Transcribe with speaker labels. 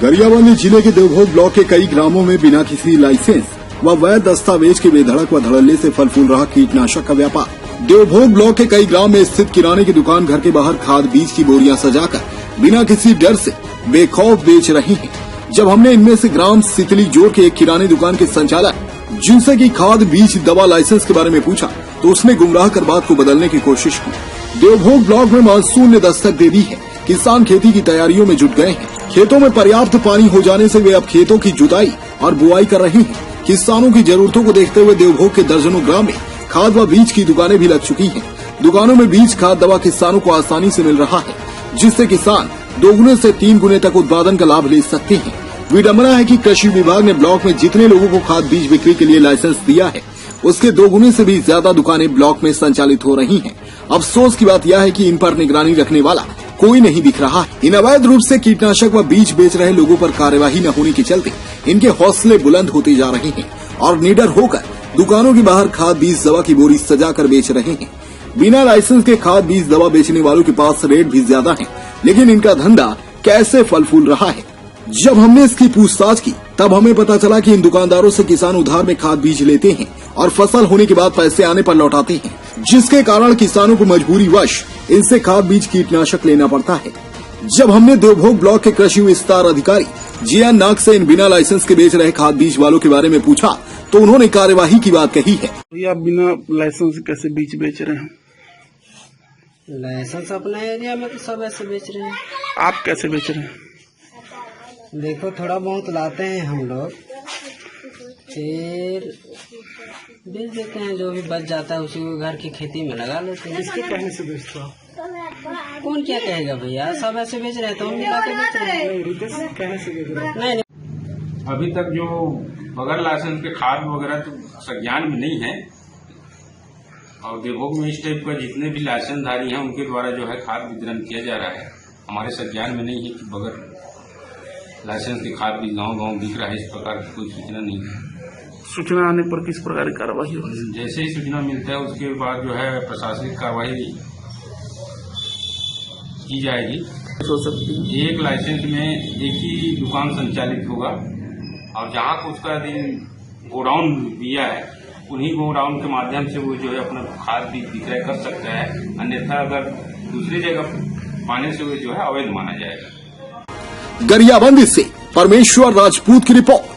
Speaker 1: गरियाबंद जिले के देवभोग ब्लॉक के कई ग्रामों में बिना किसी लाइसेंस व वैध दस्तावेज के बेधड़क व धड़ल्ले से फल फूल रहा कीटनाशक का व्यापार। देवभोग ब्लॉक के कई ग्राम में स्थित किराने की दुकान घर के बाहर खाद बीज की बोरियां सजाकर बिना किसी डर से बेखौफ बेच रही हैं। जब हमने इनमें से ग्राम सितली जोड़ के एक किराने दुकान के संचालक जिनसे की खाद बीज दवा लाइसेंस के बारे में पूछा तो उसने गुमराह कर बात को बदलने की कोशिश की। देवभोग ब्लॉक में मानसून ने दस्तक दे दी है। किसान खेती की तैयारियों में जुट गए हैं। खेतों में पर्याप्त पानी हो जाने से वे अब खेतों की जुताई और बुआई कर रहे हैं। किसानों की जरूरतों को देखते हुए देवभोग के दर्जनों ग्राम में खाद व बीज की दुकानें भी लग चुकी हैं। दुकानों में बीज खाद दवा किसानों को आसानी से मिल रहा है, जिससे किसान 2 गुने से 3 गुने तक उत्पादन का लाभ ले सकते हैं। विडंबना है कि कृषि विभाग ने ब्लॉक में जितने लोगों को खाद बीज बिक्री के लिए लाइसेंस दिया है, उसके 2 गुने से भी ज्यादा दुकानें ब्लॉक में संचालित हो रही हैं। अफसोस की बात यह है कि इन पर निगरानी रखने वाला कोई नहीं दिख रहा है। इन अवैध रूप से कीटनाशक व बीज बेच रहे लोगों पर कार्यवाही न होने के चलते इनके हौसले बुलंद होते जा रहे हैं और निडर होकर दुकानों के बाहर खाद बीज दवा की बोरी सजाकर बेच रहे हैं। बिना लाइसेंस के खाद बीज दवा बेचने वालों के पास रेट भी ज्यादा है, लेकिन इनका धंधा कैसे फल फूल रहा है। जब हमने इसकी पूछताछ की तब हमें पता चला कि इन दुकानदारों से किसान उधार में खाद बीज लेते हैं और फसल होने के बाद पैसे आने पर लौटाते हैं, जिसके कारण किसानों को मजबूरी वश इनसे खाद बीज कीटनाशक लेना पड़ता है। जब हमने देवभोग ब्लॉक के कृषि विस्तार अधिकारी जिया नाग से इन बिना लाइसेंस के बेच रहे खाद बीज वालों के बारे में पूछा तो उन्होंने कार्यवाही की बात कही है।
Speaker 2: भैया बिना लाइसेंस कैसे बीज बेच रहे हैं?
Speaker 3: लाइसेंस अपना एरिया में तो सब ऐसे बेच रहे हैं।
Speaker 2: आप कैसे बेच रहे हैं?
Speaker 3: देखो थोड़ा बहुत लाते हैं हम लोग, फिर बेच देते हैं। जो भी बच जाता है उसी को घर की खेती में लगा लेते हैं।
Speaker 2: किसके कहने से बेचते हो?
Speaker 3: कौन क्या कहेगा भैया, सब ऐसे बेच रहे हैं तो हम मिला के बेच रहे हैं।
Speaker 2: कहने से बेच रहे हैं?
Speaker 3: नहीं।
Speaker 4: अभी तक जो बगैर लाइसेंस के खाद वगैरह तो संज्ञान में नहीं है और देवभोग में इस टाइप का जितने भी लाइसेंसधारी हैं उनके द्वारा जो है खाद वितरण किया जा रहा है। हमारे संज्ञान में नहीं है कि बगैर लाइसेंस के खाद भी गांव-गांव दिख रहा है। इस प्रकार की कोई सूचना नहीं है।
Speaker 2: सूचना आने पर किस प्रकार की कार्रवाई होगी?
Speaker 4: जैसे ही सूचना मिलता है उसके बाद जो है प्रशासनिक कार्रवाई की जाएगी।
Speaker 2: हो सकती है
Speaker 4: एक लाइसेंस में एक ही दुकान संचालित होगा और जहाँ को उसका गोडाउन दिया है उन्हीं गोडाउन के माध्यम से वो जो है अपना खाद भी विक्रय कर सकता है। अन्यथा अगर दूसरी जगह पाने से वो जो है अवैध माना जाएगा।
Speaker 1: गरियाबंद से परमेश्वर राजपूत की रिपोर्ट।